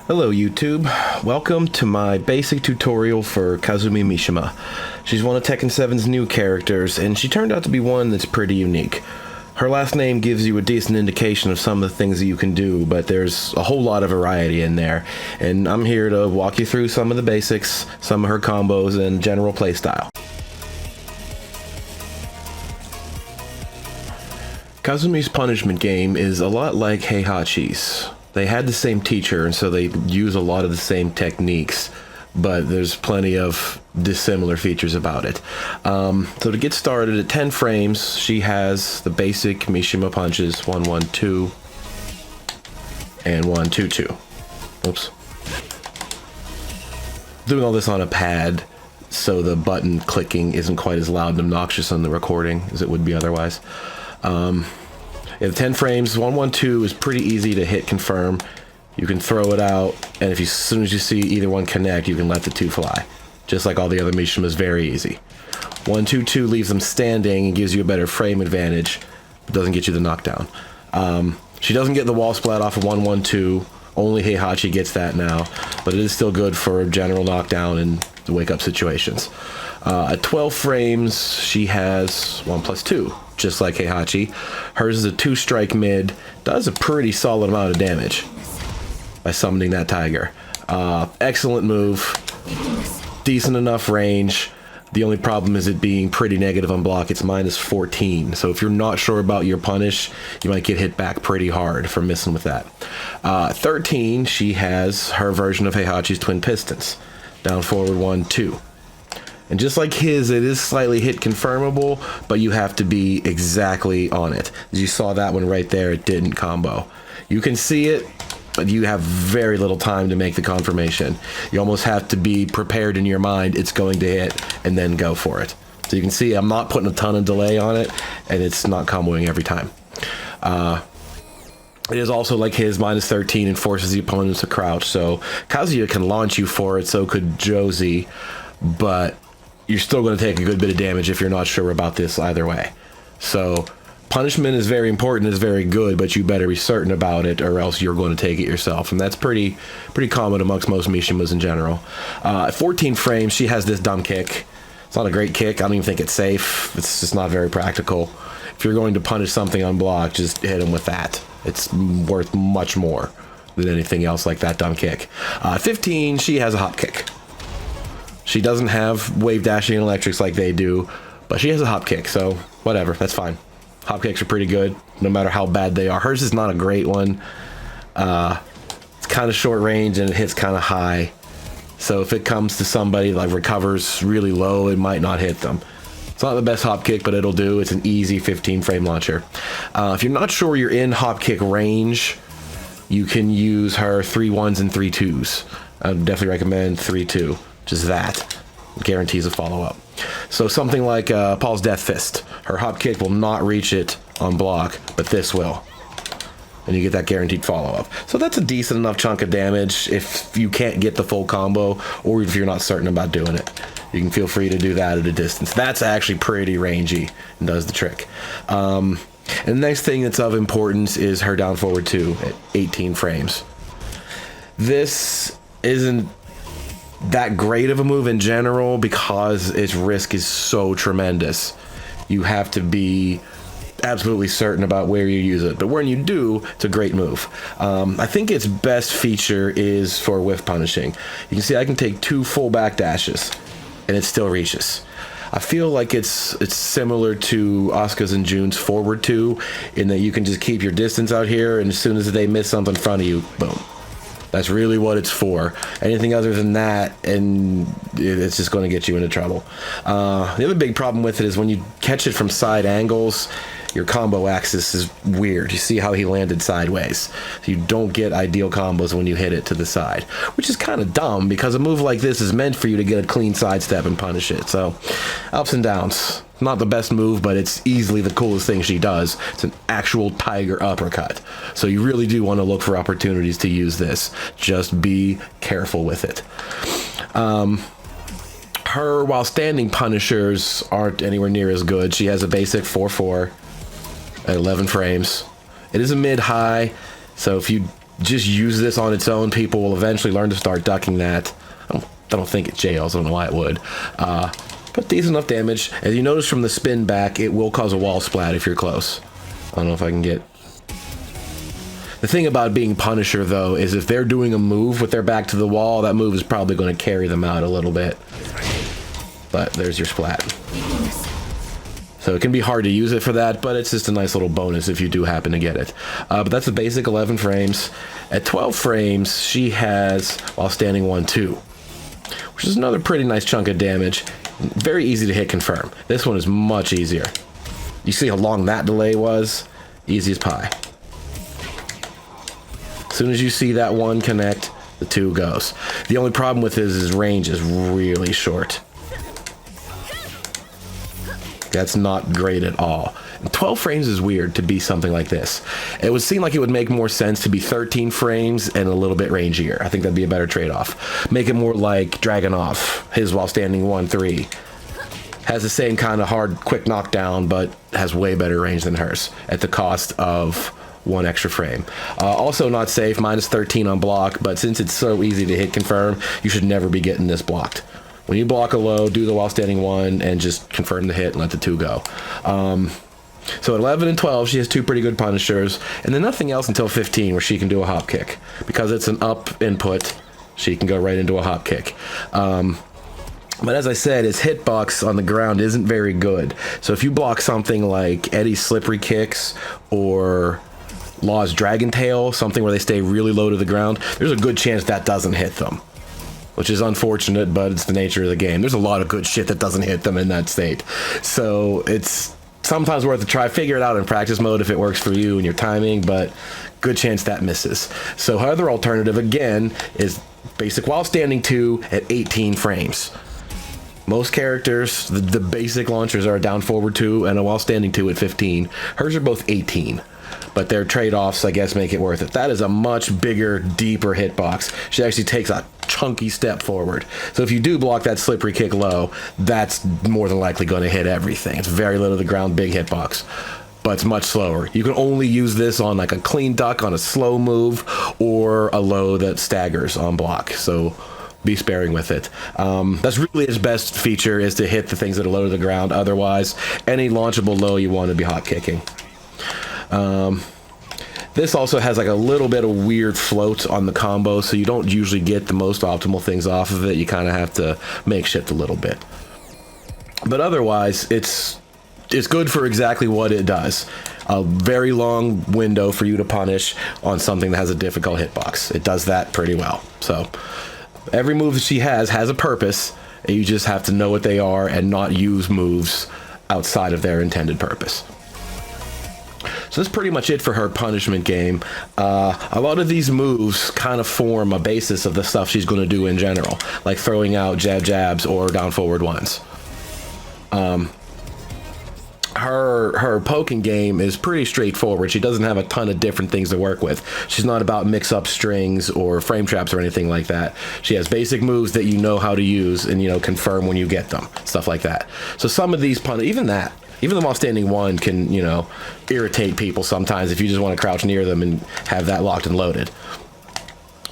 Hello YouTube, welcome to my basic tutorial for Kazumi Mishima. She's one of Tekken 7's new characters, and she turned out to be one that's pretty unique. Her last name gives you a decent indication of some of the things that you can do, but there's a whole lot of variety in there, and I'm here to walk you through some of the basics, some of her combos, and general playstyle. Kazumi's punishment game is a lot like Heihachi's. They had the same teacher, and so they use a lot of the same techniques, but there's plenty of dissimilar features about it. So to get started, at 10 frames, she has the basic Mishima punches, 1-1-2 and 1-2-2. Oops. Doing all this on a pad, so the button clicking isn't quite as loud and obnoxious on the recording as it would be otherwise. At 10 frames, 1-1-2 is pretty easy to hit confirm. You can throw it out, and as soon as you see either one connect, you can let the two fly. Just like all the other Mishimas, very easy. 1-2-2 leaves them standing and gives you a better frame advantage, but doesn't get you the knockdown. She doesn't get the wall splat off of 1-1-2. Only Heihachi gets that now, but it is still good for general knockdown and wake-up situations. At 12 frames, she has 1+2, just like Heihachi. Hers is a 2-strike mid, does a pretty solid amount of damage by summoning that tiger. Excellent move, decent enough range. The only problem is it being pretty negative on block. It's -14, so if you're not sure about your punish, you might get hit back pretty hard for missing with that. 13, she has her version of Heihachi's twin pistons. Down forward 1-2. And just like his, it is slightly hit confirmable, but you have to be exactly on it. As you saw that one right there, it didn't combo. You can see it, but you have very little time to make the confirmation. You almost have to be prepared in your mind it's going to hit, and then go for it. So you can see I'm not putting a ton of delay on it, and it's not comboing every time. It is also like his, -13, and forces the opponents to crouch, so Kazuya can launch you for it, so could Josie, but you're still going to take a good bit of damage if you're not sure about this either way. So punishment is very important, is very good, but you better be certain about it or else you're going to take it yourself, and that's pretty common amongst most Mishimas in general. At 14 frames, she has this dumb kick. It's not a great kick. I don't even think it's safe. It's just not very practical. If you're going to punish something on block, just hit him with that. It's worth much more than anything else like that dumb kick. 15, she has a hop kick. She doesn't have wave dashing and electrics like they do, but she has a hop kick, so whatever, that's fine. Hop kicks are pretty good, no matter how bad they are. Hers is not a great one. It's kind of short range and it hits kind of high. So if it comes to somebody like recovers really low, it might not hit them. It's not the best hop kick, but it'll do. It's an easy 15 frame launcher. If you're not sure you're in hop kick range, you can use her 3-1s and 3-2s. I would definitely recommend 3-2. Just that. Guarantees a follow-up. So something like Paul's Death Fist. Her hop kick will not reach it on block, but this will. And you get that guaranteed follow-up. So that's a decent enough chunk of damage if you can't get the full combo, or if you're not certain about doing it. You can feel free to do that at a distance. That's actually pretty rangy and does the trick. And the next thing that's of importance is her down forward 2 at 18 frames. This isn't that great of a move in general because its risk is so tremendous. You have to be absolutely certain about where you use it, but when you do, it's a great move. I think its best feature is for whiff punishing. You can see I can take 2 full back dashes and it still reaches. I feel like it's similar to Asuka's and June's forward 2 in that you can just keep your distance out here, and as soon as they miss something in front of you, boom. That's really what it's for. Anything other than that, and it's just going to get you into trouble. The other big problem with it is when you catch it from side angles, your combo axis is weird. You see how he landed sideways. So you don't get ideal combos when you hit it to the side, which is kind of dumb because a move like this is meant for you to get a clean sidestep and punish it. So ups and downs. Not the best move, but it's easily the coolest thing she does. It's an actual tiger uppercut. So you really do want to look for opportunities to use this. Just be careful with it. Her while standing punishers aren't anywhere near as good. She has a basic 4-4 at 11 frames. It is a mid-high, so if you just use this on its own. People will eventually learn to start ducking that. I don't think it jails. I don't know why it would. But decent enough damage. As you notice from the spin back, it will cause a wall splat if you're close. I don't know if I can get... The thing about being Punisher, though, is if they're doing a move with their back to the wall, that move is probably going to carry them out a little bit. But there's your splat. So it can be hard to use it for that, but it's just a nice little bonus if you do happen to get it. But that's a basic 11 frames. At 12 frames, she has while standing 1-2, which is another pretty nice chunk of damage. Very easy to hit confirm. This one is much easier. You see how long that delay was? Easy as pie. As soon as you see that one connect, the 2 goes. The only problem with his range is really short. That's not great at all. And 12 frames is weird to be something like this. It would seem like it would make more sense to be 13 frames and a little bit rangier. I think that'd be a better trade-off. Make it more like Dragunov, his while standing 1-3. Has the same kind of hard, quick knockdown, but has way better range than hers at the cost of 1 extra frame. Also not safe, minus 13 on block, but since it's so easy to hit confirm, you should never be getting this blocked. When you block a low, do the while standing 1 and just confirm the hit and let the 2 go. So at 11 and 12, she has 2 pretty good Punishers, and then nothing else until 15 where she can do a hop kick. Because it's an up input, she can go right into a hop kick. But as I said, his hitbox on the ground isn't very good. So if you block something like Eddie's slippery kicks or Law's Dragon Tail, something where they stay really low to the ground, there's a good chance that doesn't hit them. Which is unfortunate, but it's the nature of the game. There's a lot of good shit that doesn't hit them in that state. So it's sometimes worth a try. Figure it out in practice mode if it works for you and your timing, but good chance that misses. So her other alternative, again, is basic while standing 2 at 18 frames. Most characters, the basic launchers are a down forward 2 and a while standing 2 at 15. Hers are both 18. But their trade-offs, I guess, make it worth it. That is a much bigger, deeper hitbox. She actually takes a chunky step forward. So if you do block that slippery kick low, that's more than likely going to hit everything. It's very low to the ground, big hitbox. But it's much slower. You can only use this on like a clean duck on a slow move or a low that staggers on block. So be sparing with it. That's really its best feature, is to hit the things that are low to the ground. Otherwise, any launchable low you want to be hot kicking. This also has like a little bit of weird float on the combo, so you don't usually get the most optimal things off of it. You kind of have to makeshift a little bit. But otherwise, it's good for exactly what it does. A very long window for you to punish on something that has a difficult hitbox. It does that pretty well. So every move that she has a purpose, and you just have to know what they are and not use moves outside of their intended purpose. So that's pretty much it for her punishment game. A lot of these moves kind of form a basis of the stuff she's going to do in general, like throwing out jabs or down forward ones. Her poking game is pretty straightforward. She doesn't have a ton of different things to work with. She's not about mix-up strings or frame traps or anything like that. She has basic moves that you know how to use and, you know, confirm when you get them, stuff like that. So some of these even the while standing 1 can, you know, irritate people sometimes if you just want to crouch near them and have that locked and loaded.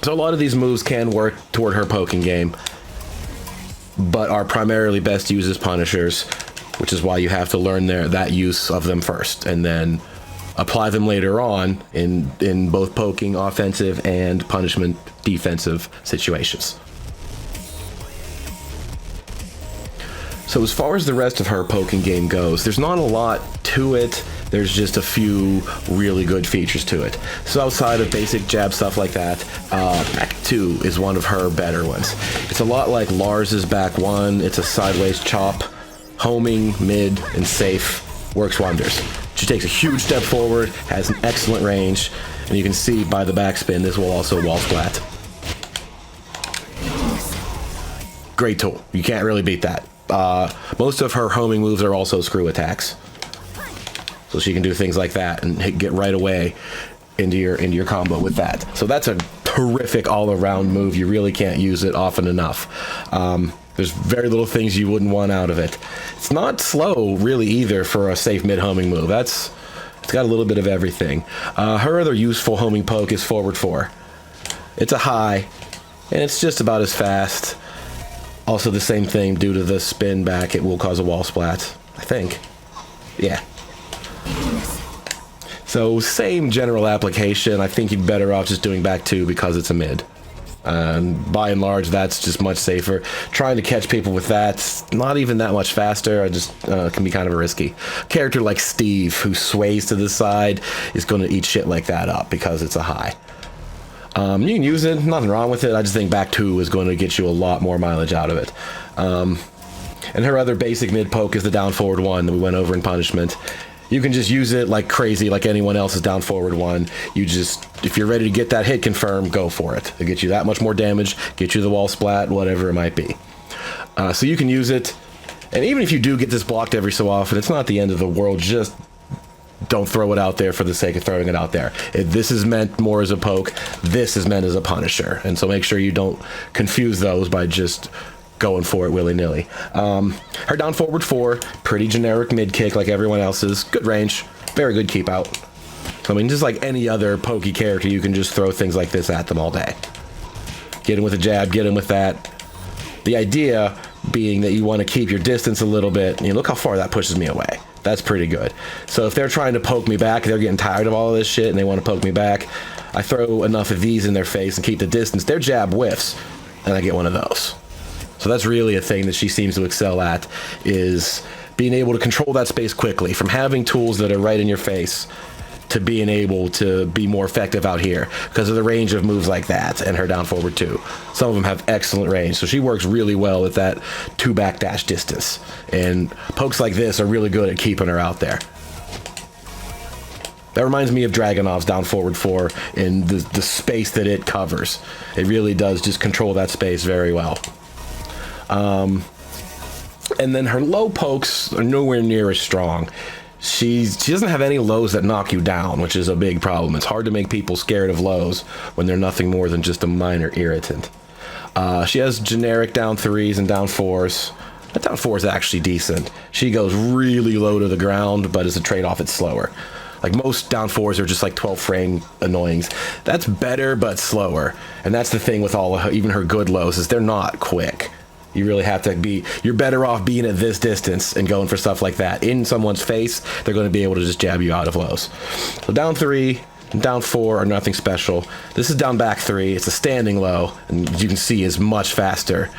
So a lot of these moves can work toward her poking game, but are primarily best used as punishers, which is why you have to learn that use of them first, and then apply them later on in both poking offensive and punishment defensive situations. So as far as the rest of her poking game goes, there's not a lot to it. There's just a few really good features to it. So outside of basic jab stuff like that, back 2 is one of her better ones. It's a lot like Lars's back 1. It's a sideways chop, homing, mid, and safe. Works wonders. She takes a huge step forward, has an excellent range, and you can see by the backspin, this will also wall splat. Great tool. You can't really beat that. Most of her homing moves are also screw attacks, so she can do things like that and get right away into your combo with that. So that's a terrific all-around move. You really can't use it often enough. There's very little things you wouldn't want out of it. It's not slow really either for a safe mid homing move. It's got a little bit of everything. Her other useful homing poke is forward 4. It's a high, and it's just about as fast. Also the same thing, due to the spin back, it will cause a wall splat, I think. Yeah. So same general application. I think you'd be better off just doing back 2 because it's a mid. By and large, that's just much safer. Trying to catch people with that's not even that much faster. I just can be kind of a risky. A character like Steve, who sways to the side, is going to eat shit like that up because it's a high. You can use it, nothing wrong with it. I just think back 2 is going to get you a lot more mileage out of it. And her other basic mid poke is the down forward 1 that we went over in punishment. You can just use it like crazy, like anyone else's down forward 1. You just, if you're ready to get that hit confirmed, go for it. It'll get you that much more damage, get you the wall splat, whatever it might be. So you can use it, and even if you do get this blocked every so often, it's not the end of the world. Just don't throw it out there for the sake of throwing it out there. If this is meant more as a poke, this is meant as a punisher. And so make sure you don't confuse those by just going for it willy-nilly. Her down forward 4, pretty generic mid kick like everyone else's. Good range, very good keep out. So, I mean, just like any other pokey character, you can just throw things like this at them all day. Get him with a jab, get him with that. The idea being that you want to keep your distance a little bit. You know, look how far that pushes me away. That's pretty good. So if they're trying to poke me back, they're getting tired of all of this shit and they want to poke me back, I throw enough of these in their face and keep the distance. Their jab whiffs, and I get one of those. So that's really a thing that she seems to excel at, is being able to control that space quickly, from having tools that are right in your face to being able to be more effective out here because of the range of moves like that and her down forward 2. Some of them have excellent range, so she works really well at that 2 backdash distance. And pokes like this are really good at keeping her out there. That reminds me of Dragunov's down forward 4 in the space that it covers. It really does just control that space very well. And then her low pokes are nowhere near as strong. She doesn't have any lows that knock you down, which is a big problem. It's hard to make people scared of lows when they're nothing more than just a minor irritant. She has generic down 3s and down 4s. That down 4 is actually decent. She goes really low to the ground, but as a trade-off, it's slower. Like most down 4s are just like 12 frame annoyings. That's better, but slower. And that's the thing with all of her, even her good lows, is they're not quick. You really have to be, you're better off being at this distance and going for stuff like that. In someone's face, they're going to be able to just jab you out of lows. So down 3 and down 4 are nothing special. This is down back 3. It's a standing low, and as you can see, is much faster.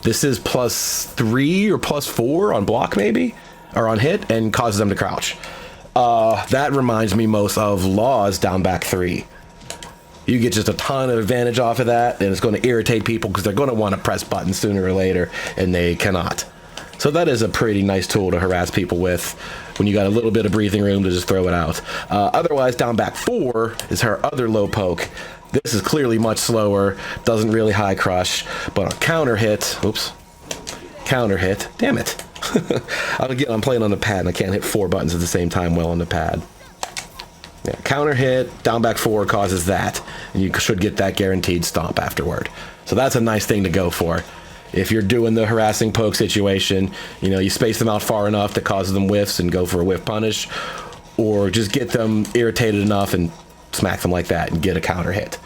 This is +3 or +4 on block maybe, or on hit, and causes them to crouch. That reminds me most of Law's down back 3. You get just a ton of advantage off of that, and it's going to irritate people because they're going to want to press buttons sooner or later, and they cannot. So that is a pretty nice tool to harass people with when you got a little bit of breathing room to just throw it out. Otherwise, down back 4 is her other low poke. This is clearly much slower, doesn't really high crush, but on counter hit, oops, counter hit, damn it. Again, I'm playing on the pad, and I can't hit 4 buttons at the same time well on the pad. Yeah, counter hit, down back 4 causes that, and you should get that guaranteed stomp afterward. So that's a nice thing to go for. If you're doing the harassing poke situation, you know, you space them out far enough that causes them whiffs and go for a whiff punish, or just get them irritated enough and smack them like that and get a counter hit.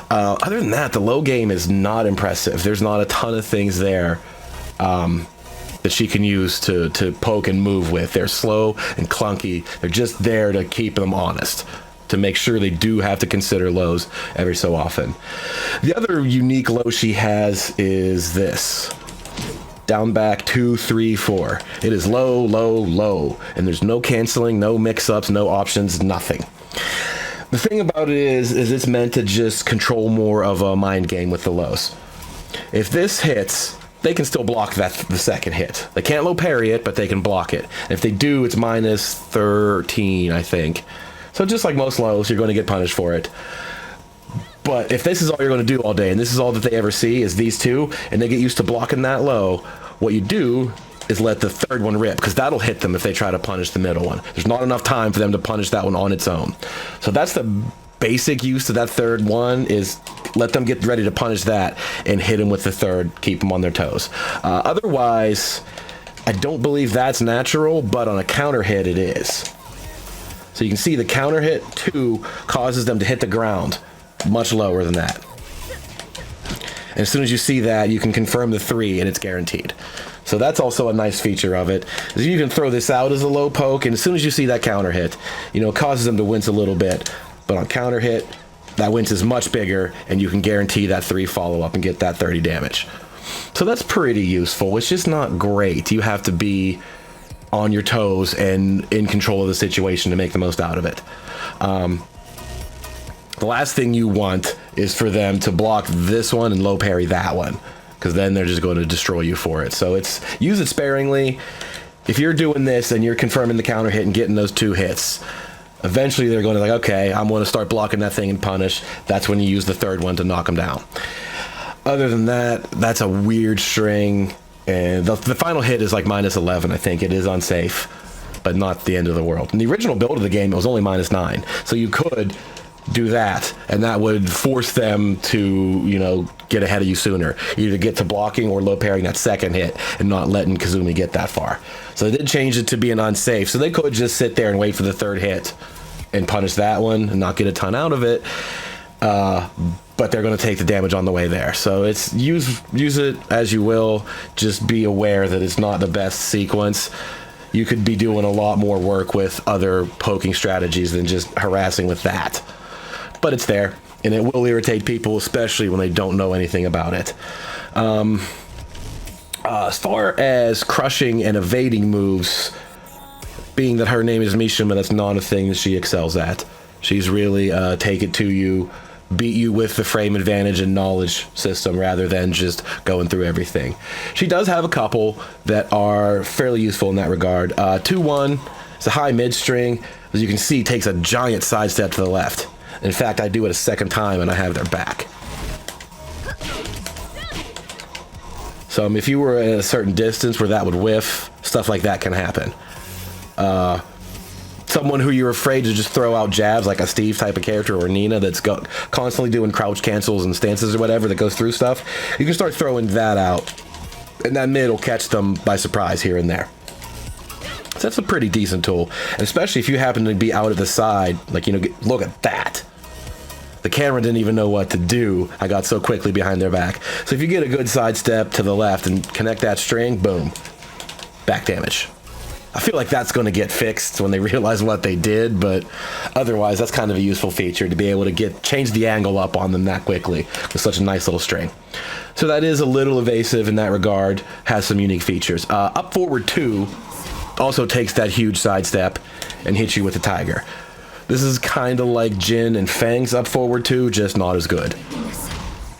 Other than that, the low game is not impressive. There's not a ton of things there that she can use to poke and move with. They're slow and clunky. They're just there to keep them honest, to make sure they do have to consider lows every so often. The other unique low she has is this. Down back 2, 3, 4. It is low, low, low. And there's no canceling, no mix-ups, no options, nothing. The thing about it is it's meant to just control more of a mind game with the lows. If this hits, they can still block the second hit. They can't low parry it, but they can block it. And if they do, it's -13, I think. So just like most lows, you're going to get punished for it. But if this is all you're going to do all day, and this is all that they ever see is these two, and they get used to blocking that low, what you do is let the third one rip, because that'll hit them if they try to punish the middle one. There's not enough time for them to punish that one on its own. So that's the basic use of that third one, is let them get ready to punish that and hit them with the third, keep them on their toes. Otherwise, I don't believe that's natural, but on a counter hit it is. So you can see the counter hit 2 causes them to hit the ground much lower than that. And as soon as you see that, you can confirm the 3 and it's guaranteed. So that's also a nice feature of it. Is you can throw this out as a low poke, and as soon as you see that counter hit, you know, it causes them to wince a little bit. But on counter hit, that wince is much bigger, and you can guarantee that 3 follow-up and get that 30 damage. So that's pretty useful. It's just not great. You have to be on your toes and in control of the situation to make the most out of it. The last thing you want is for them to block this one and low parry that one, because then they're just going to destroy you for it. So use it sparingly. If you're doing this and you're confirming the counter hit and getting those 2 hits, eventually they're going to okay, I'm going to start blocking that thing and punish. That's when you use the 3rd one to knock them down. Other than that, that's a weird string. And the final hit is like -11, I think. It is unsafe, but not the end of the world. In the original build of the game, it was only -9. So you could do that, and that would force them to, you know, get ahead of you sooner. Either get to blocking or low parrying that 2nd hit and not letting Kazumi get that far. So they did change it to being unsafe. So they could just sit there and wait for the 3rd hit and punish that one and not get a ton out of it. But they're going to take the damage on the way there. So it's use it as you will. Just be aware that it's not the best sequence. You could be doing a lot more work with other poking strategies than just harassing with that. But it's there, and it will irritate people, especially when they don't know anything about it. As far as crushing and evading moves, being that her name is Mishima, that's not a thing that she excels at. She's really take it to you, beat you with the frame advantage and knowledge system rather than just going through everything. She does have a couple that are fairly useful in that regard. 2-1, it's a high mid string. As you can see, takes a giant sidestep to the left. In fact, I do it a 2nd time and I have their back. So if you were at a certain distance where that would whiff, stuff like that can happen. Someone who you're afraid to just throw out jabs, like a Steve type of character or Nina that's constantly doing crouch cancels and stances or whatever that goes through stuff, you can start throwing that out, and that mid will catch them by surprise here and there. So that's a pretty decent tool, and especially if you happen to be out at the side, like, you know, look at that. The camera didn't even know what to do. I got so quickly behind their back. So if you get a good sidestep to the left and connect that string, boom, back damage. I feel like that's going to get fixed when they realize what they did, but otherwise that's kind of a useful feature to be able to change the angle up on them that quickly with such a nice little string. So that is a little evasive in that regard, has some unique features. Up forward 2 also takes that huge sidestep and hits you with the tiger. This is kind of like Jin and Fang's up forward 2, just not as good.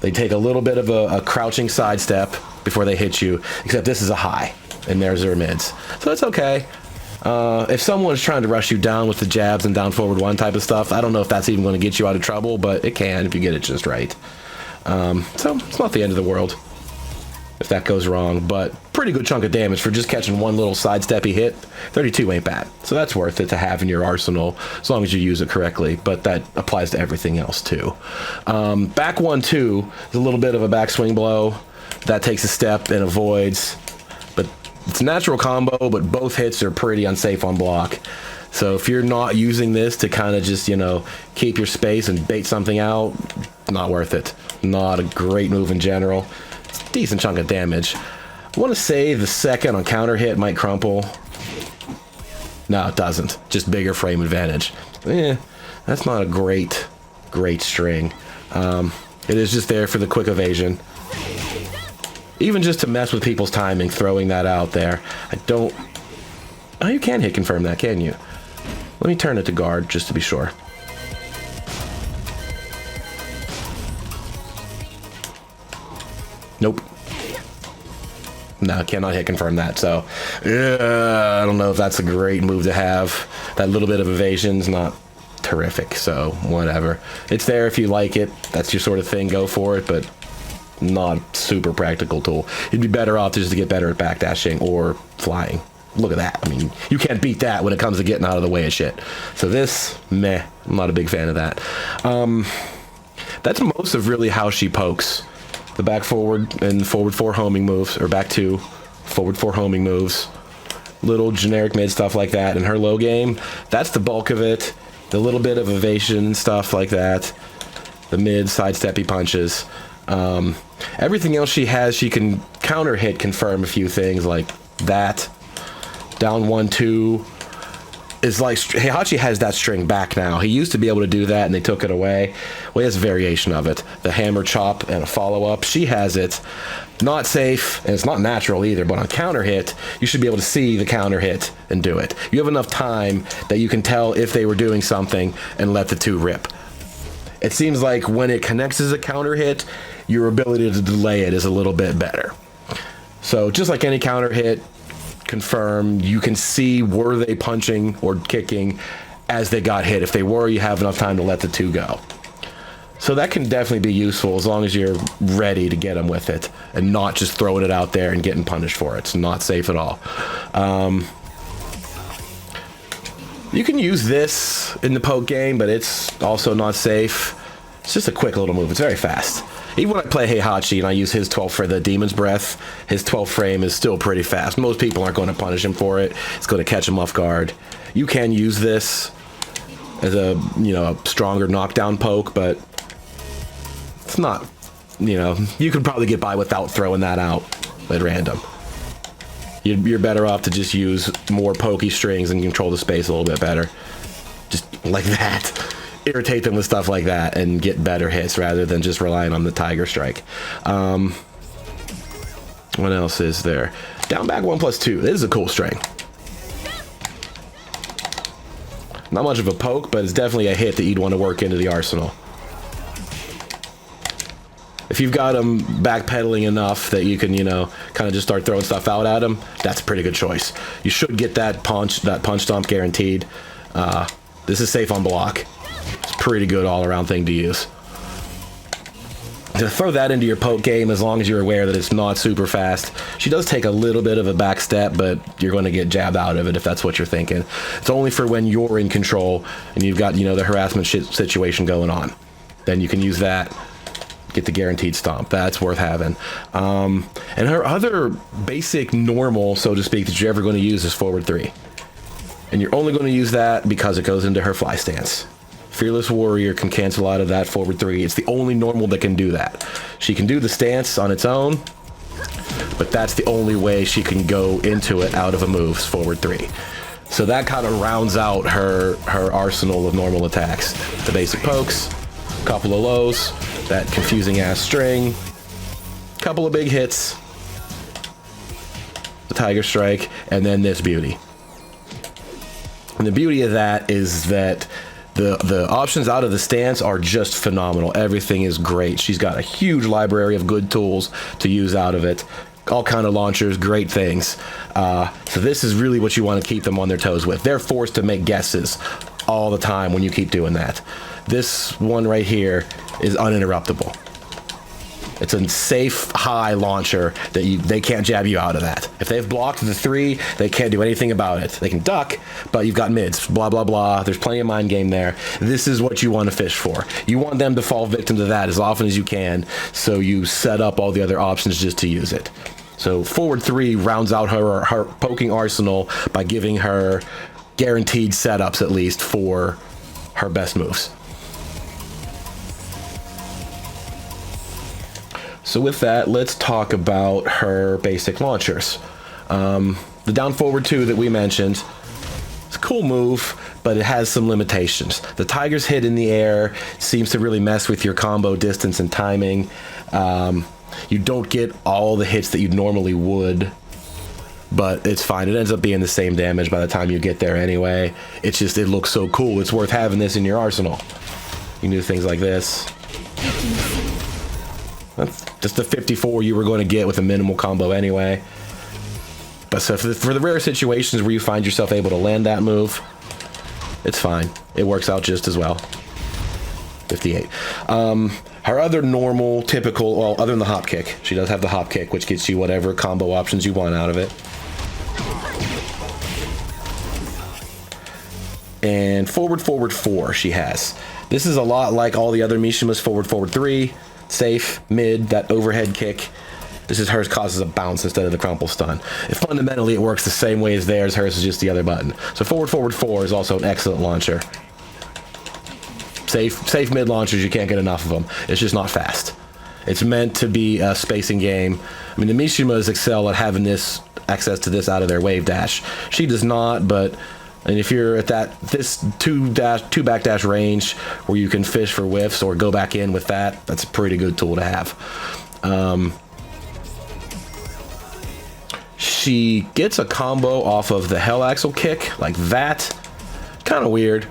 They take a little bit of a crouching sidestep before they hit you, except this is a high. And there's their mids. So that's okay. If someone's trying to rush you down with the jabs and down forward 1 type of stuff, I don't know if that's even going to get you out of trouble, but it can if you get it just right. So it's not the end of the world if that goes wrong, but pretty good chunk of damage for just catching one little sidesteppy hit. 32 ain't bad. So that's worth it to have in your arsenal as long as you use it correctly, but that applies to everything else too. Back 1-2 is a little bit of a backswing blow. That takes a step and avoids. But it's a natural combo, but both hits are pretty unsafe on block. So if you're not using this to kind of just, you know, keep your space and bait something out, not worth it. Not a great move in general. It's a decent chunk of damage. I want to say the second on counter hit might crumple. No, it doesn't. Just bigger frame advantage. That's not a great string. It is just there for the quick evasion. Even just to mess with people's timing, throwing that out there. I don't... Oh, you can hit confirm that, can you? Let me turn it to guard, just to be sure. Nope. No, cannot hit confirm that, so... I don't know if that's a great move to have. That little bit of evasion's not terrific, so whatever. It's there if you like it. That's your sort of thing, go for it, but... not a super practical tool. You'd be better off just to get better at backdashing or flying. Look at that. I mean, you can't beat that when it comes to getting out of the way of shit. So this, meh, I'm not a big fan of that. That's most of really how she pokes. The back forward and forward 4 homing moves, or back 2, forward 4 homing moves. Little generic mid stuff like that. In her low game, that's the bulk of it. The little bit of evasion stuff like that. The mid sidesteppy punches. Everything else she has, she can counter hit confirm a few things like that. Down 1, 2 is like Heihachi has that string back now. He used to be able to do that and they took it away. Well, he has a variation of it. The hammer chop and a follow-up. She has it. Not safe, and it's not natural either, but on counter hit, you should be able to see the counter hit and do it. You have enough time that you can tell if they were doing something and let the 2 rip. It seems like when it connects as a counter hit, your ability to delay it is a little bit better. So just like any counter hit, confirm, you can see were they punching or kicking as they got hit. If they were, you have enough time to let the 2 go. So that can definitely be useful as long as you're ready to get them with it and not just throwing it out there and getting punished for it. It's not safe at all. You can use this in the poke game, but it's also not safe. It's just a quick little move. It's very fast. Even when I play Heihachi and I use his 12 for the Demon's Breath, his 12 frame is still pretty fast. Most people aren't going to punish him for it. It's going to catch him off guard. You can use this as a, a stronger knockdown poke, but it's not, you could probably get by without throwing that out at random. You're better off to just use more pokey strings and control the space a little bit better. Just like that. Irritate them with stuff like that and get better hits rather than just relying on the Tiger Strike. What else is there? Down back 1+2. This is a cool string. Not much of a poke, but it's definitely a hit that you'd want to work into the arsenal. If you've got them backpedaling enough that you can, kind of just start throwing stuff out at them, that's a pretty good choice. You should get that punch stomp guaranteed. This is safe on block. It's a pretty good all-around thing to use. To throw that into your poke game, as long as you're aware that it's not super fast. She does take a little bit of a back step, but you're going to get jabbed out of it if that's what you're thinking. It's only for when you're in control and you've got, the harassment situation going on. Then you can use that, get the guaranteed stomp. That's worth having. And her other basic normal, so to speak, that you're ever going to use is forward 3. And you're only going to use that because it goes into her fly stance. Fearless Warrior can cancel out of that forward 3. It's the only normal that can do that. She can do the stance on its own, but that's the only way she can go into it out of a move, forward 3. So that kind of rounds out her arsenal of normal attacks. The basic pokes, couple of lows, that confusing ass string, couple of big hits, the Tiger Strike, and then this beauty. And the beauty of that is that the options out of the stance are just phenomenal. Everything is great. She's got a huge library of good tools to use out of it. All kind of launchers, great things. So this is really what you want to keep them on their toes with. They're forced to make guesses all the time when you keep doing that. This one right here is uninterruptible. It's a safe high launcher that they can't jab you out of that. If they've blocked the 3, they can't do anything about it. They can duck, but you've got mids, blah, blah, blah. There's plenty of mind game there. This is what you want to fish for. You want them to fall victim to that as often as you can, so you set up all the other options just to use it. So forward 3 rounds out her poking arsenal by giving her guaranteed setups, at least, for her best moves. So with that, let's talk about her basic launchers. The down forward 2 that we mentioned, it's a cool move, but it has some limitations. The Tiger's hit in the air seems to really mess with your combo distance and timing. You don't get all the hits that you normally would, but it's fine. It ends up being the same damage by the time you get there anyway. It's just, it looks so cool. It's worth having this in your arsenal. You can do things like this. That's just the 54 you were going to get with a minimal combo anyway. But so for the rare situations where you find yourself able to land that move, it's fine. It works out just as well. 58. Her other normal, typical, well, other than the hop kick, she does have the hop kick, which gets you whatever combo options you want out of it. And forward 4 she has. This is a lot like all the other Mishima's forward 3. Safe, mid, that overhead kick. This is hers causes a bounce instead of the crumple stun. Fundamentally, it works the same way as theirs. Hers is just the other button. So forward 4 is also an excellent launcher. Safe mid launchers, you can't get enough of them. It's just not fast. It's meant to be a spacing game. I mean, the Mishimas excel at having this access to this out of their wave dash. She does not, but and if you're at this two backdash range where you can fish for whiffs or go back in with that, that's a pretty good tool to have. She gets a combo off of the Hell Axle kick like that. Kind of weird,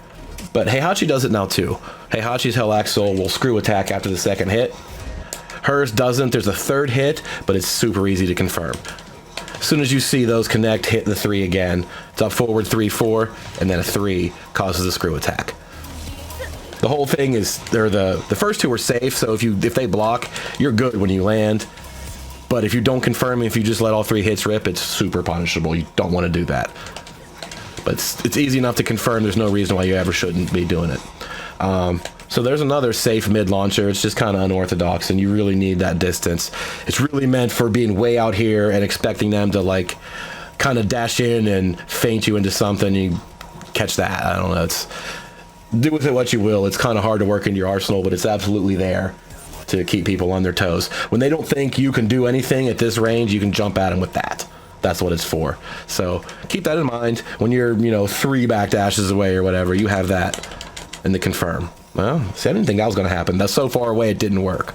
but Heihachi does it now too. Heihachi's Hell Axle will screw attack after the second hit. Hers doesn't. There's a third hit, but it's super easy to confirm. As soon as you see those connect, hit the 3 again. It's up forward 3-4, and then a 3 causes a screw attack. The whole thing is, the first 2 are safe, so if they block, you're good when you land. But if you don't confirm, if you just let all 3 hits rip, it's super punishable. You don't want to do that. But it's easy enough to confirm. There's no reason why you ever shouldn't be doing it. So there's another safe mid launcher. It's just kind of unorthodox, and you really need that distance. It's really meant for being way out here and expecting them to like kind of dash in and feint you into something. You catch that. I don't know. It's do with it what you will. It's kind of hard to work into your arsenal, but it's absolutely there to keep people on their toes. When they don't think you can do anything at this range, you can jump at them with that. That's what it's for. So keep that in mind when you're, 3 backdashes away or whatever. You have that in the confirm. Well, see, I didn't think that was going to happen. That's so far away it didn't work.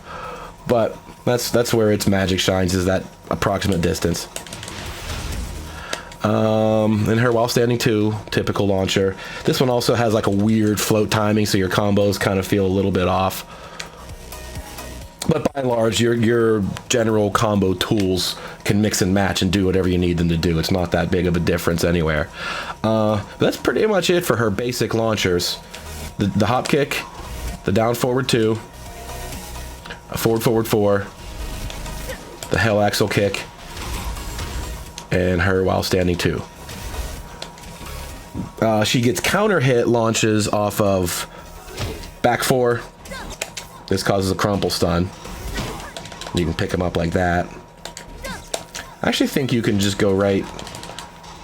But that's where its magic shines, is that approximate distance. And her while standing 2, typical launcher. This one also has like a weird float timing, so your combos kind of feel a little bit off. But by and large, your general combo tools can mix and match and do whatever you need them to do. It's not that big of a difference anywhere. That's pretty much it for her basic launchers. The hop kick, the down forward 2, a forward 4, the Hell Axle kick, and her while standing 2. She gets counter hit launches off of back 4. This causes a crumple stun. You can pick them up like that. I actually think you can just go right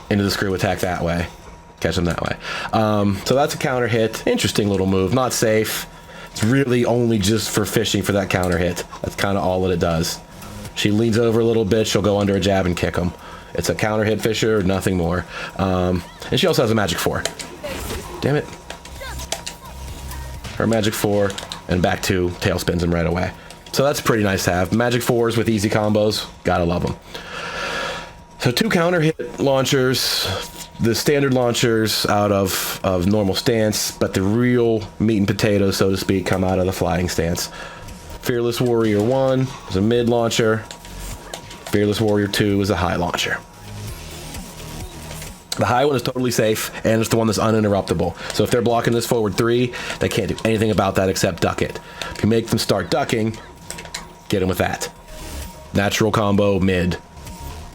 into the screw attack that way. Catch them that way. So that's a counter hit. Interesting little move. Not safe. It's really only just for fishing for that counter hit. That's kind of all that it does. She leans over a little bit. She'll go under a jab and kick him. It's a counter hit fisher, nothing more. And she also has a magic 4. Damn it. Her magic 4 and back 2 tail spins him right away. So that's pretty nice to have. Magic 4s with easy combos. Gotta love them. So 2 counter hit launchers. The standard launchers out of normal stance, but the real meat and potatoes, so to speak, come out of the flying stance. Fearless Warrior 1 is a mid launcher. Fearless Warrior 2 is a high launcher. The high one is totally safe, and it's the one that's uninterruptible. So if they're blocking this forward 3, they can't do anything about that except duck it. If you make them start ducking, get them with that. Natural combo, mid.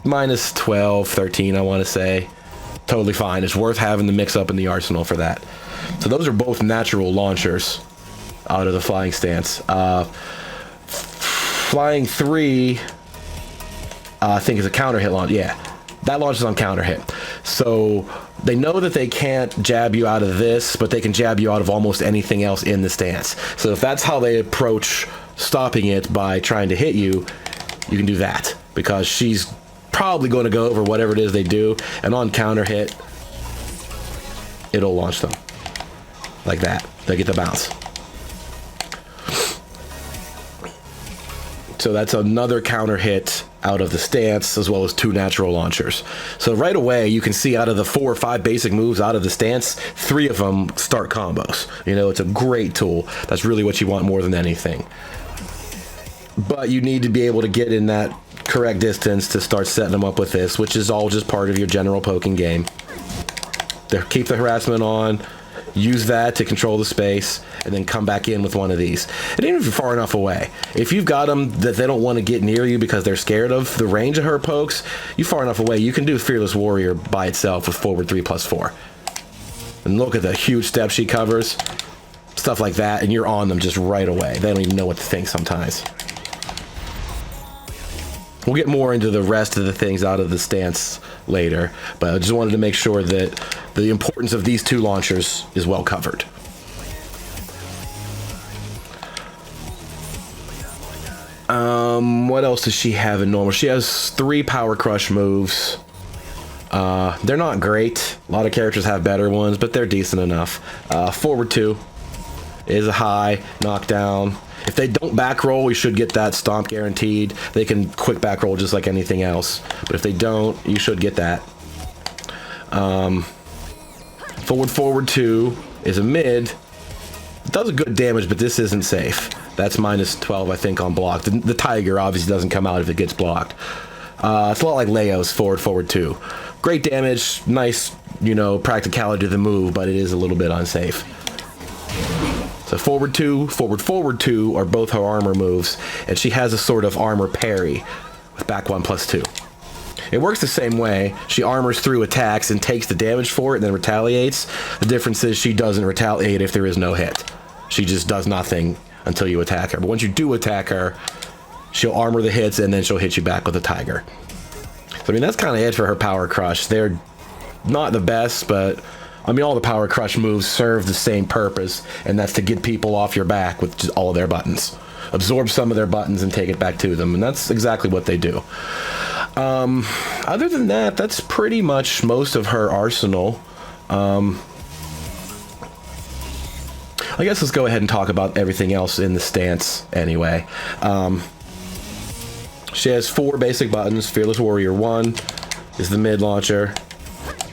Minus 12, 13, I want to say. Totally fine. It's worth having the mix up in the arsenal for that. So those are both natural launchers out of the flying stance. Flying 3, I think is a counter hit launch. Yeah, that launches on counter hit. So they know that they can't jab you out of this, but they can jab you out of almost anything else in the stance. So if that's how they approach stopping it by trying to hit you, you can do that, because she's probably going to go over whatever it is they do, and on counter hit, it'll launch them like that. They get the bounce. So that's another counter hit out of the stance, as well as 2 natural launchers. So right away, you can see out of the 4 or 5 basic moves out of the stance, 3 of them start combos. It's a great tool. That's really what you want more than anything. But you need to be able to get in that correct distance to start setting them up with this, which is all just part of your general poking game. Keep the harassment on, use that to control the space, and then come back in with one of these. And even if you're far enough away, if you've got them that they don't want to get near you because they're scared of the range of her pokes, you far enough away, you can do Fearless Warrior by itself with forward 3+4. And look at the huge steps she covers, stuff like that, and you're on them just right away. They don't even know what to think sometimes. We'll get more into the rest of the things out of the stance later, but I just wanted to make sure that the importance of these 2 launchers is well covered. What else does she have in normal? She has 3 power crush moves. They're not great. A lot of characters have better ones, but they're decent enough. Forward 2 is a high knockdown. If they don't back roll, you should get that stomp guaranteed. They can quick back roll just like anything else. But if they don't, you should get that. Forward 2 is a mid. It does a good damage, but this isn't safe. That's minus 12, I think, on block. The tiger obviously doesn't come out if it gets blocked. It's a lot like Leo's forward 2. Great damage, nice, you know, practicality to the move, but it is a little bit unsafe. So forward 2 are both her armor moves, and she has a sort of armor parry with back 1+2. It works the same way. She armors through attacks and takes the damage for it and then retaliates. The difference is she doesn't retaliate if there is no hit. She just does nothing until you attack her. But once you do attack her, she'll armor the hits and then she'll hit you back with a tiger. So I mean, that's kind of it for her power crush. They're not the best, but I mean, all the power crush moves serve the same purpose, and that's to get people off your back with just all of their buttons. Absorb some of their buttons and take it back to them, and that's exactly what they do. Other than that, that's pretty much most of her arsenal. I guess let's go ahead and talk about everything else in the stance anyway. She has 4 basic buttons. Fearless Warrior 1 is the mid launcher.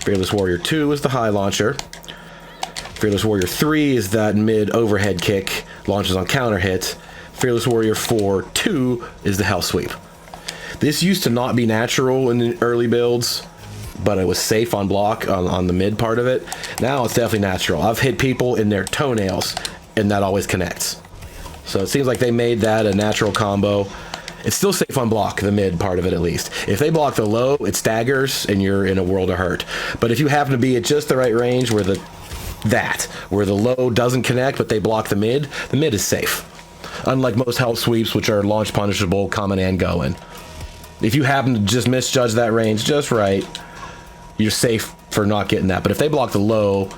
Fearless Warrior 2 is the high launcher. Fearless Warrior 3 is that mid overhead kick, launches on counter hit. Fearless Warrior 4-2 is the Hell Sweep. This used to not be natural in the early builds, but it was safe on block on the mid part of it. Now it's definitely natural. I've hit people in their toenails, and that always connects. So it seems like they made that a natural combo. It's still safe on block, the mid part of it at least. If they block the low, it staggers, and you're in a world of hurt. But if you happen to be at just the right range where the low doesn't connect, but they block the mid is safe. Unlike most Hell Sweeps, which are launch punishable, coming and going. If you happen to just misjudge that range just right, you're safe for not getting that. But if they block the low,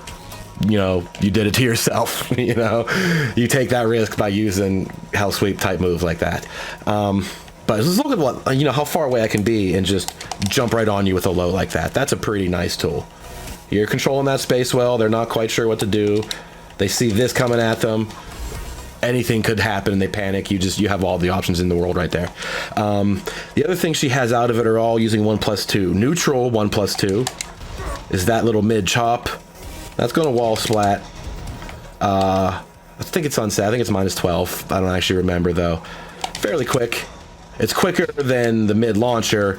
you know, you did it to yourself. You know, you take that risk by using Hell Sweep type moves like that. But let's look at what, you know, how far away I can be and just jump right on you with a low like that. That's a pretty nice tool. You're controlling that space well. They're not quite sure what to do. They see this coming at them. Anything could happen and they panic. You have all the options in the world right there. The other thing she has out of it are all using 1+2. Neutral 1+2 is that little mid chop. That's going to wall splat. I think it's unset. I think it's minus 12. I don't actually remember though. Fairly quick. It's quicker than the mid launcher,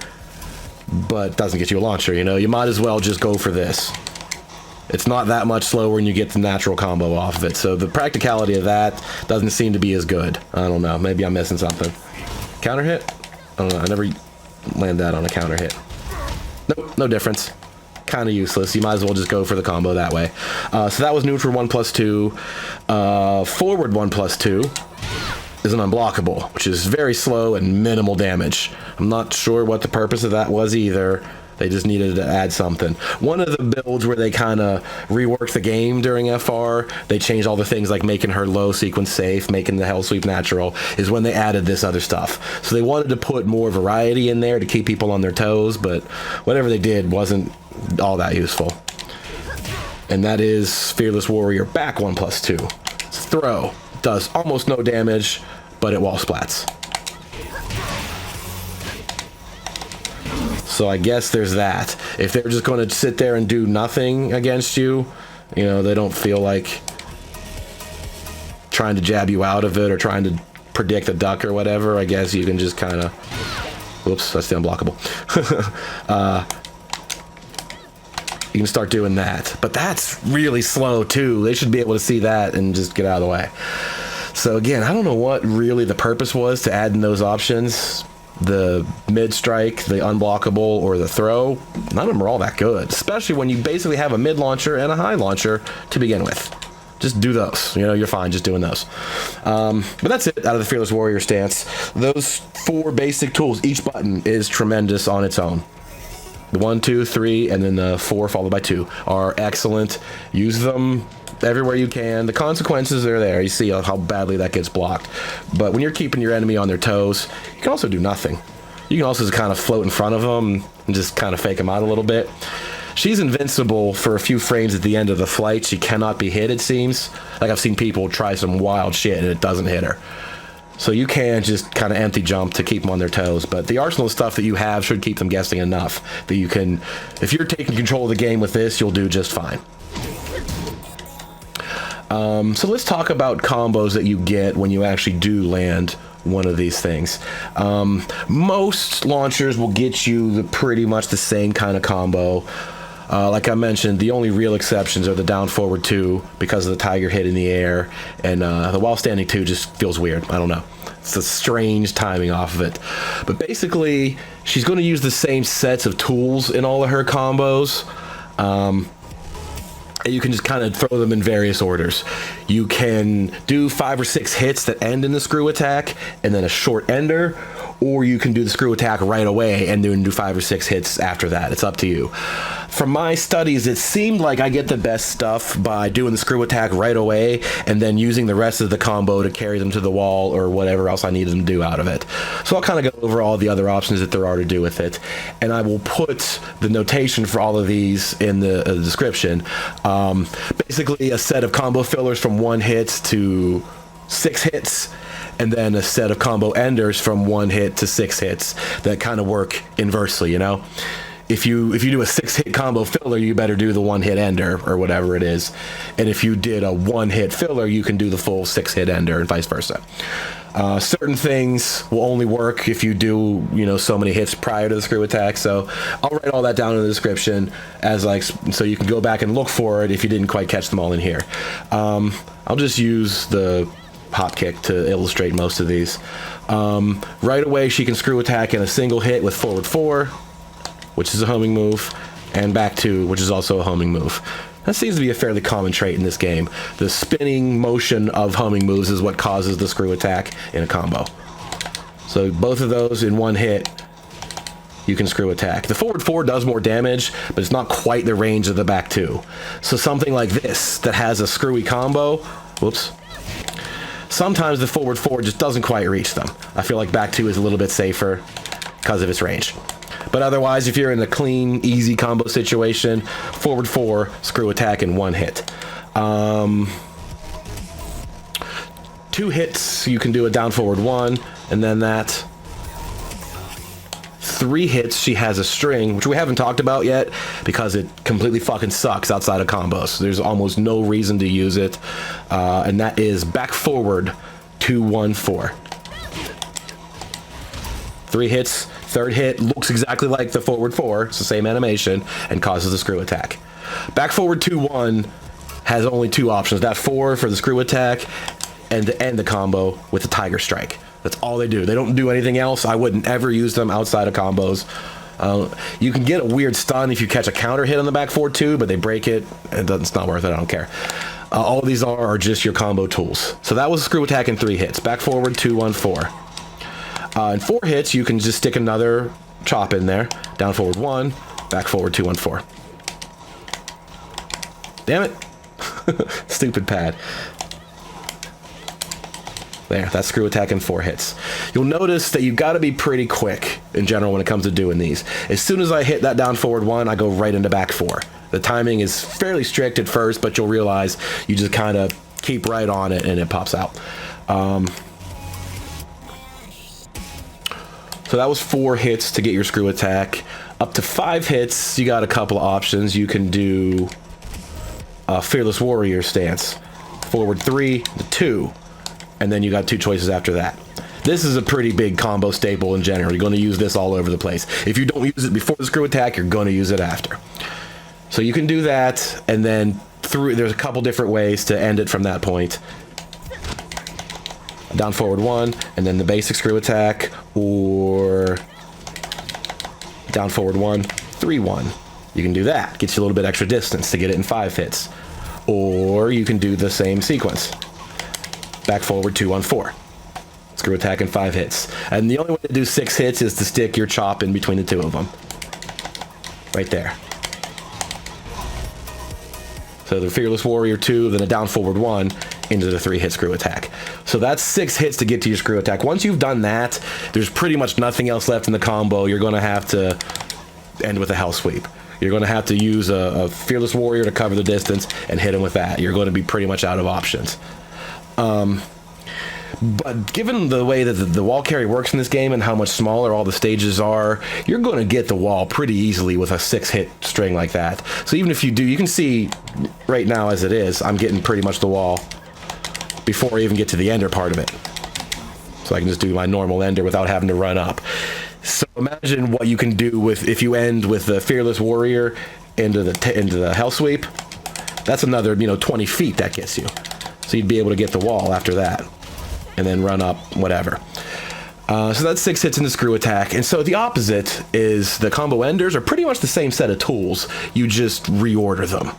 but doesn't get you a launcher. You know, you might as well just go for this. It's not that much slower and you get the natural combo off of it. So the practicality of that doesn't seem to be as good. I don't know. Maybe I'm missing something. Counter hit? I don't know. I never land that on a counter hit. Nope, no difference. Kind of useless. You might as well just go for the combo that way. So that was neutral 1+2. Forward 1+2 is an unblockable, which is very slow and minimal damage. I'm not sure what the purpose of that was either. They just needed to add something. One of the builds where they kind of reworked the game during FR, they changed all the things like making her low sequence safe, making the Hell Sweep natural, is when they added this other stuff. So they wanted to put more variety in there to keep people on their toes, but whatever they did wasn't all that useful. And that is Fearless Warrior back 1+2. It's throw. Does almost no damage, but it wall splats. So I guess there's that. If they're just going to sit there and do nothing against you, you know, they don't feel like trying to jab you out of it or trying to predict a duck or whatever, I guess you can just kind of... Whoops, that's the unblockable. You can start doing that. But that's really slow, too. They should be able to see that and just get out of the way. So again, I don't know what really the purpose was to add in those options. The mid strike, the unblockable, or the throw, none of them are all that good, especially when you basically have a mid launcher and a high launcher to begin with. Just do those. You know, you're fine just doing those. But that's it out of the Fearless Warrior stance. Those 4 basic tools, each button is tremendous on its own. The 1, 2, 3, and then the 4 followed by 2 are excellent. Use them everywhere you can. The consequences are there. You see how badly that gets blocked. But when you're keeping your enemy on their toes, you can also do nothing. You can also just kind of float in front of them and just kind of fake them out a little bit. She's invincible for a few frames at the end of the flight. She cannot be hit, it seems. Like, I've seen people try some wild shit and it doesn't hit her. So you can just kind of empty jump to keep them on their toes. But the arsenal of stuff that you have should keep them guessing enough that you can... If you're taking control of the game with this, you'll do just fine. So let's talk about combos that you get when you actually do land one of these things. Most launchers will get you pretty much the same kind of combo. Like I mentioned, the only real exceptions are the down forward 2 because of the tiger hit in the air, and the while standing 2 just feels weird. I don't know. It's a strange timing off of it. But basically, she's going to use the same sets of tools in all of her combos. You can just kind of throw them in various orders. You can do 5 or 6 hits that end in the screw attack, and then a short ender, or you can do the screw attack right away and then do 5 or 6 hits after that. It's up to you. From my studies, it seemed like I get the best stuff by doing the screw attack right away and then using the rest of the combo to carry them to the wall or whatever else I needed them to do out of it. So I'll kind of go over all the other options that there are to do with it, and I will put the notation for all of these in the description. Basically, a set of combo fillers from 1 hit to 6 hits, and then a set of combo enders from 1 hit to 6 hits that kind of work inversely, you know? If you do a 6-hit combo filler, you better do the 1-hit ender or whatever it is. And if you did a 1-hit filler, you can do the full 6-hit ender and vice versa. Certain things will only work if you do, you know, so many hits prior to the screw attack. So I'll write all that down in the description as like, so you can go back and look for it if you didn't quite catch them all in here. I'll just use the hop kick to illustrate most of these. Right away, she can screw attack in a single hit with forward 4, which is a homing move, and back 2, which is also a homing move. That seems to be a fairly common trait in this game. The spinning motion of homing moves is what causes the screw attack in a combo. So both of those in 1 hit, you can screw attack. The forward 4 does more damage, but it's not quite the range of the back 2. So something like this that has a screwy combo, whoops, sometimes the forward 4 just doesn't quite reach them. I feel like back 2 is a little bit safer because of its range. But otherwise, if you're in a clean, easy combo situation, forward 4, screw attack in 1 hit. 2 hits, you can do a down forward 1, and then that. 3 hits, she has a string, which we haven't talked about yet because it completely fucking sucks outside of combos. There's almost no reason to use it, and that is back forward 2, 1, 4. 3 hits. 3rd hit looks exactly like the forward 4, it's the same animation, and causes the screw attack. Back forward 2, 1 has only 2 options. That 4 for the screw attack, and to end the combo with the tiger strike. That's all they do. They don't do anything else. I wouldn't ever use them outside of combos. You can get a weird stun if you catch a counter hit on the back 4 too, but they break it. It's not worth it. I don't care. All of these are just your combo tools. So that was screw attack in 3 hits. Back forward 2, 1, 4. In 4 hits, you can just stick another chop in there. Down forward 1, back forward 2, 1, 4. Damn it. Stupid pad. There, that's screw attack in 4 hits. You'll notice that you've got to be pretty quick in general when it comes to doing these. As soon as I hit that down forward 1, I go right into back 4. The timing is fairly strict at first, but you'll realize you just kind of keep right on it and it pops out. So that was 4 hits to get your screw attack. Up to 5 hits, you got a couple of options. You can do a Fearless Warrior stance. Forward 3 to 2. And then you got 2 choices after that. This is a pretty big combo staple in general. You're going to use this all over the place. If you don't use it before the screw attack, you're going to use it after. So you can do that, and then there's a couple different ways to end it from that point. Down forward 1, and then the basic screw attack, or down forward 1, 3, 1. You can do that. Gets you a little bit extra distance to get it in 5 hits. Or you can do the same sequence. Back forward 2, 1, 4. Screw attack in 5 hits. And the only way to do 6 hits is to stick your chop in between the 2 of them. Right there. So the Fearless Warrior 2, then a down forward 1 into the 3-hit screw attack. So that's 6 hits to get to your screw attack. Once you've done that, there's pretty much nothing else left in the combo. You're going to have to end with a Hell Sweep. You're going to have to use a Fearless Warrior to cover the distance and hit him with that. You're going to be pretty much out of options. But given the way that the wall carry works in this game and how much smaller all the stages are, you're going to get the wall pretty easily with a 6-hit string like that. So even if you do, you can see right now as it is, I'm getting pretty much the wall before I even get to the ender part of it. So I can just do my normal ender without having to run up. So imagine what you can do with if you end with the Fearless Warrior into the Hell Sweep. That's another 20 feet that gets you. So you'd be able to get the wall after that. And then run up, whatever. So that's 6 hits in the screw attack. And so the opposite is the combo enders are pretty much the same set of tools. You just reorder them.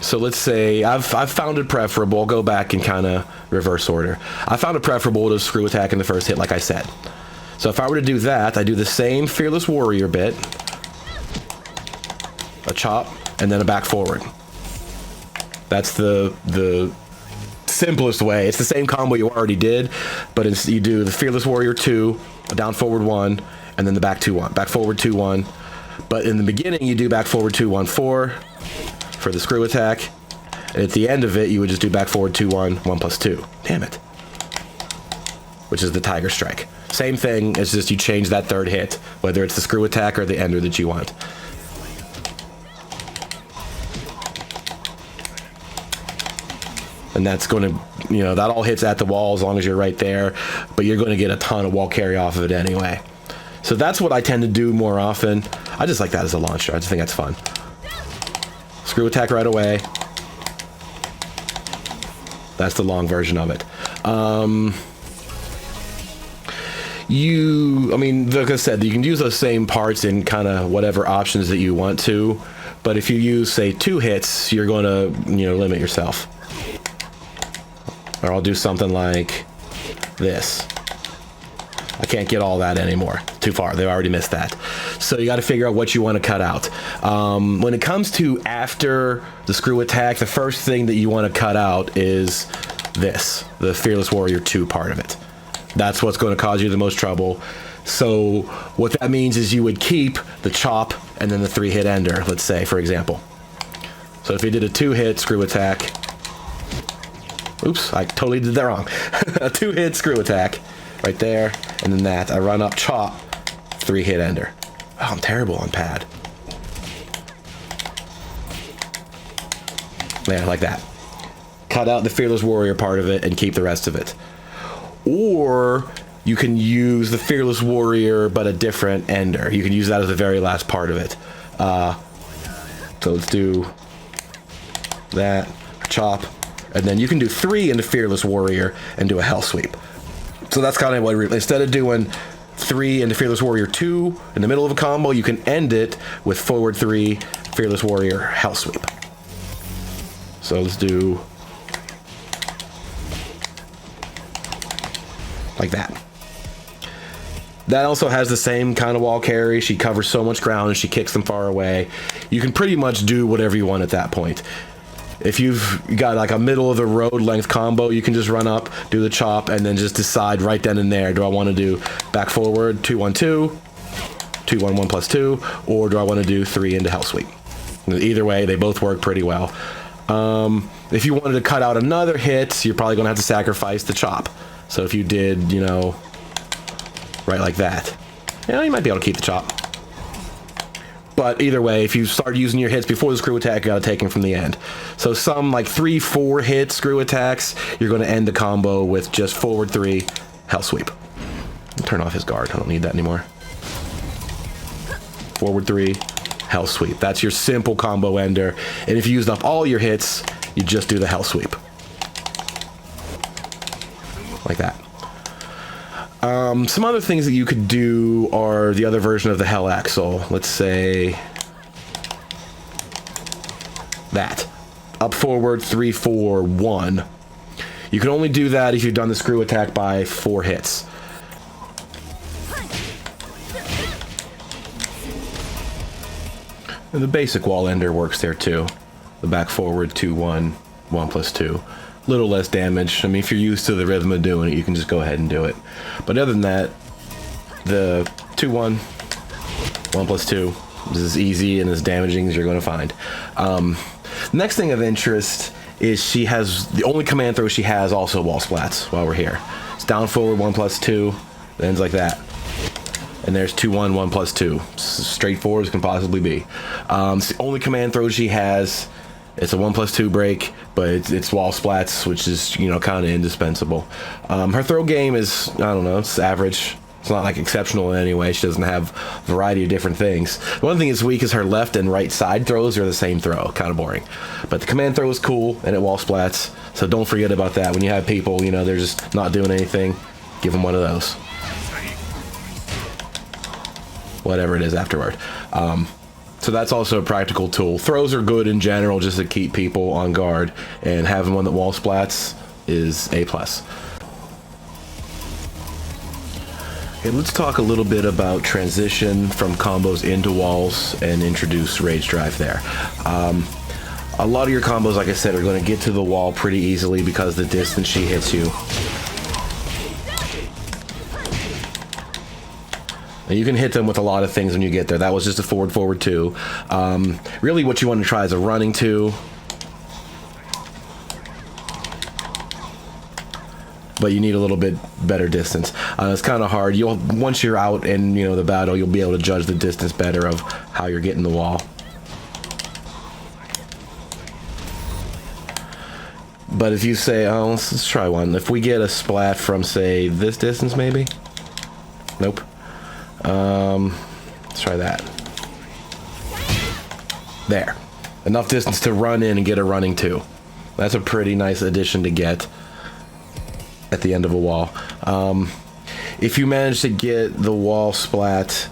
So let's say I've found it preferable. I'll go back and kind of reverse order. I found it preferable to screw attack in the first hit, like I said. So if I were to do that, I do the same Fearless Warrior bit, a chop, and then a back forward. That's the simplest way. It's the same combo you already did, but you do the Fearless Warrior 2, a down forward 1, and then the back 2-1. Back forward 2-1. But in the beginning, you do back forward 2-1-4 for the screw attack. And at the end of it, you would just do back forward 2-1, 1+2. Damn it. Which is the Tiger Strike. Same thing, it's just you change that 3rd hit, whether it's the screw attack or the ender that you want. And that's going to, that all hits at the wall as long as you're right there, but you're going to get a ton of wall carry off of it anyway. So that's what I tend to do more often. I just like that as a launcher. I just think that's fun. Screw attack right away. That's the long version of it. Like I said, you can use those same parts in kind of whatever options that you want to, but if you use, say, 2 hits, you're going to, limit yourself. Or I'll do something like this. I can't get all that anymore. Too far. They've already missed that. So you got to figure out what you want to cut out. When it comes to after the screw attack, the first thing that you want to cut out is this, the Fearless Warrior 2 part of it. That's what's going to cause you the most trouble. So what that means is you would keep the chop and then the 3-hit ender, let's say, for example. So if you did a 2-hit screw attack, oops, I totally did that wrong. A 2-hit screw attack right there, and then that. I run up, chop, 3-hit ender. Oh, I'm terrible on pad. Yeah, like that. Cut out the Fearless Warrior part of it and keep the rest of it. Or you can use the Fearless Warrior, but a different ender. You can use that as the very last part of it. So let's do that, chop. And then you can do 3 into Fearless Warrior and do a Hell Sweep. So that's kind of what, instead of doing 3 into Fearless Warrior 2 in the middle of a combo, you can end it with forward 3, Fearless Warrior, Hell Sweep. So let's do like that. That also has the same kind of wall carry. She covers so much ground and she kicks them far away. You can pretty much do whatever you want at that point. If you've got like a middle of the road length combo, you can just run up, do the chop, and then just decide right then and there, do I want to do back forward 2-1-2, 2-1-1+2, or do I want to do 3 into Hell Sweep? Either way, they both work pretty well. If you wanted to cut out another hit, you're probably going to have to sacrifice the chop. So if you did, right like that, you might be able to keep the chop. But either way, if you start using your hits before the screw attack, you got to take them from the end. So some like 3-4 hit screw attacks, you're going to end the combo with just forward 3, Hell Sweep. Turn off his guard. I don't need that anymore. Forward 3, Hell Sweep. That's your simple combo ender. And if you used up all your hits, you just do the Hell Sweep. Like that. Some other things that you could do are the other version of the Hell Axle. Let's say that. Up forward 3-4-1. You can only do that if you've done the screw attack by 4 hits. And the basic wall ender works there too. The back forward 2-1, 1+2. Little less damage. I mean, if you're used to the rhythm of doing it, you can just go ahead and do it. But other than that, the 2-1, 1+2 is as easy and as damaging as you're going to find. Next thing of interest is she has the only command throw she has also wall splats while we're here. It's down forward 1+2, it ends like that. And there's 2-1, 1+2. Straightforward as can possibly be. It's the only command throw she has. It's a 1+2 break, but it's wall splats, which is, you know, kind of indispensable. Her throw game is, I don't know, it's average. It's not like exceptional in any way. She doesn't have a variety of different things. One thing that's weak is her left and right side throws are the same throw. Kind of boring. But the command throw is cool, and it wall splats. So don't forget about that. When you have people, you know, they're just not doing anything, give them one of those. Whatever it is afterward. So that's also a practical tool. Throws are good in general just to keep people on guard, and having one that wall splats is A+. Okay, let's talk a little bit about transition from combos into walls and introduce rage drive there. A lot of your combos, like I said, are going to get to the wall pretty easily because of the distance she hits you. And you can hit them with a lot of things when you get there. That was just a forward 2. Really what you want to try is a running 2. But you need a little bit better distance. It's kind of hard. Once you're out in, you know, the battle, you'll be able to judge the distance better of how you're getting the wall. But if you say, oh, let's try one. If we get a splat from, say, this distance, maybe? Nope. Let's try that. There. Enough distance to run in and get a running 2. That's a pretty nice addition to get at the end of a wall. If you manage to get the wall splat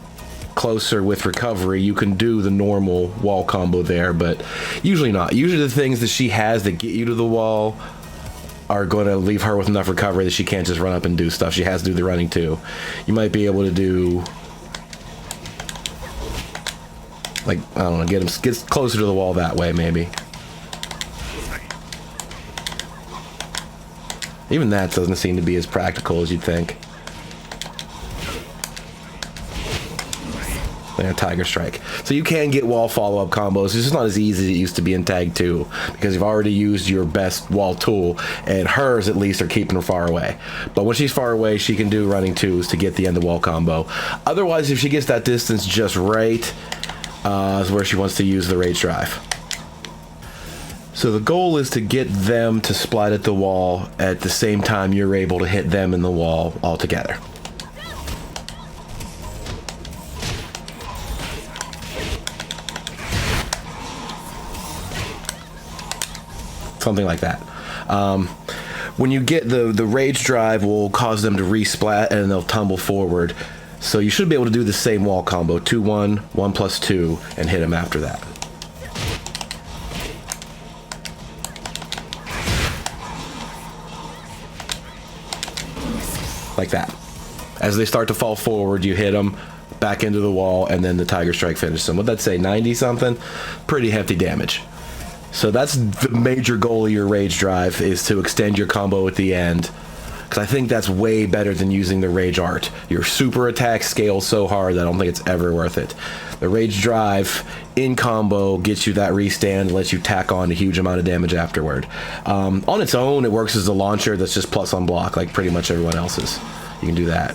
closer with recovery, you can do the normal wall combo there, but usually not. Usually the things that she has that get you to the wall are going to leave her with enough recovery that she can't just run up and do stuff. She has to do the running too. You might be able to do, like, I don't know, get closer to the wall that way, maybe. Even that doesn't seem to be as practical as you'd think. Like a tiger strike. So you can get wall follow-up combos. It's just not as easy as it used to be in Tag 2 because you've already used your best wall tool, and hers at least are keeping her far away. But when she's far away, she can do running 2s to get the end of wall combo. Otherwise, if she gets that distance just right, is where she wants to use the rage drive. So the goal is to get them to splat at the wall at the same time you're able to hit them in the wall all together. Something like that. When you get the rage drive will cause them to resplat and they'll tumble forward. So you should be able to do the same wall combo, 2-1, 1+2, and hit them after that. Like that. As they start to fall forward, you hit them back into the wall, and then the tiger strike finishes them. What'd that say, 90 something? Pretty hefty damage. So that's the major goal of your rage drive, is to extend your combo at the end. Because I think that's way better than using the rage art. Your super attack scales so hard that I don't think it's ever worth it. The rage drive in combo gets you that restand and lets you tack on a huge amount of damage afterward. On its own, it works as a launcher that's just plus on block like pretty much everyone else's. You can do that.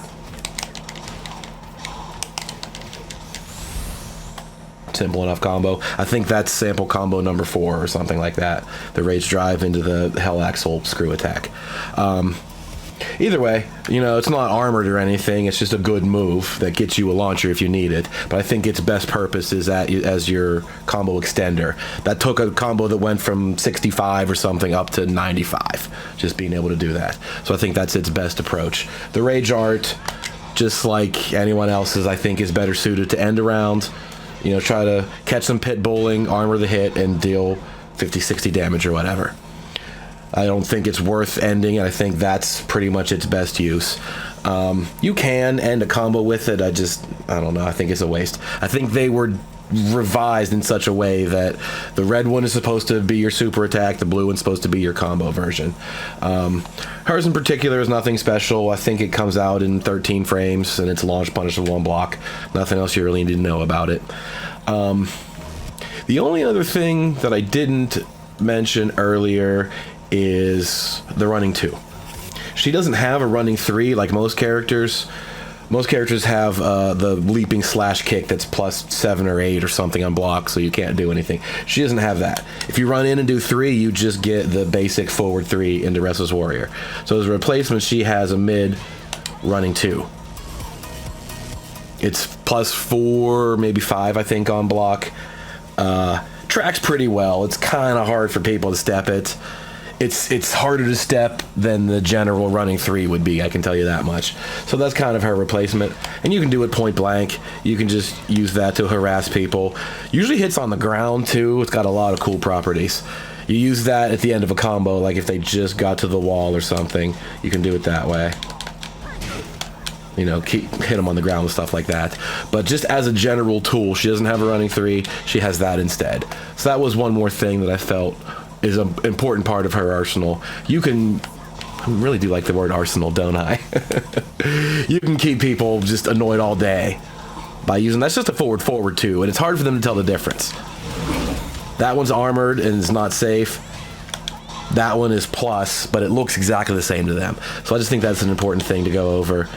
Simple enough combo. I think that's sample combo number 4 or something like that. The rage drive into the Hell Axle screw attack. Either way, you know, it's not armored or anything. It's just a good move that gets you a launcher if you need it. But I think its best purpose is as your combo extender. That took a combo that went from 65 or something up to 95. Just being able to do that. So I think that's its best approach. The rage art, just like anyone else's, I think is better suited to end a round. You know, try to catch some pit bowling, armor the hit, and deal 50, 60 damage or whatever. I don't think it's worth ending, and I think that's pretty much its best use. You can end a combo with it, I don't know, I think it's a waste. I think they were revised in such a way that the red one is supposed to be your super attack, the blue one's supposed to be your combo version. Hers in particular is nothing special. I think it comes out in 13 frames and it's launch punish with 1 block. Nothing else you really need to know about it. The only other thing that I didn't mention earlier is the running 2. She doesn't have a running 3 like most characters. Most characters have the leaping slash kick that's plus 7 or 8 or something on block, so you can't do anything. She doesn't have that. If you run in and do 3, you just get the basic forward 3 into Restless Warrior. So as a replacement, she has a mid running 2. It's plus 4, maybe 5, I think, on block. Tracks pretty well. It's kind of hard for people to step it. It's harder to step than the general running 3 would be, I can tell you that much. So that's kind of her replacement. And you can do it point blank. You can just use that to harass people. Usually hits on the ground too. It's got a lot of cool properties. You use that at the end of a combo, like if they just got to the wall or something, you can do it that way. You know, hit them on the ground and stuff like that. But just as a general tool, she doesn't have a running 3. She has that instead. So that was one more thing that I felt is an important part of her arsenal. You can, I really do like the word arsenal, don't I? You can keep people just annoyed all day by using, that's just a forward too, and it's hard for them to tell the difference. That one's armored and is not safe. That one is plus, but it looks exactly the same to them. So I just think that's an important thing to go over.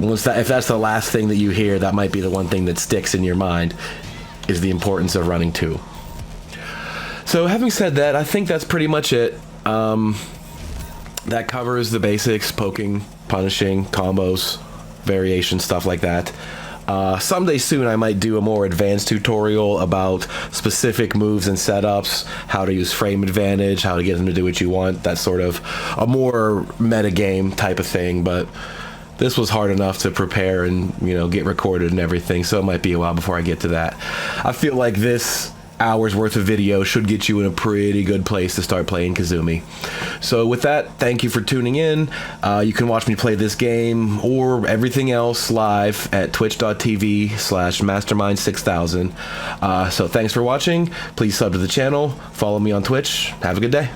If that's the last thing that you hear, that might be the one thing that sticks in your mind, is the importance of running 2. So having said that, I think that's pretty much it. That covers the basics: poking, punishing, combos, variations, stuff like that. Someday soon I might do a more advanced tutorial about specific moves and setups, how to use frame advantage, how to get them to do what you want, that sort of a more metagame type of thing. But this was hard enough to prepare and, you know, get recorded and everything, so it might be a while before I get to that. I feel like this hour's worth of video should get you in a pretty good place to start playing Kazumi. So with that, thank you for tuning in. You can watch me play this game or everything else live at twitch.tv/mastermind6000. So thanks for watching. Please sub to the channel. Follow me on Twitch. Have a good day.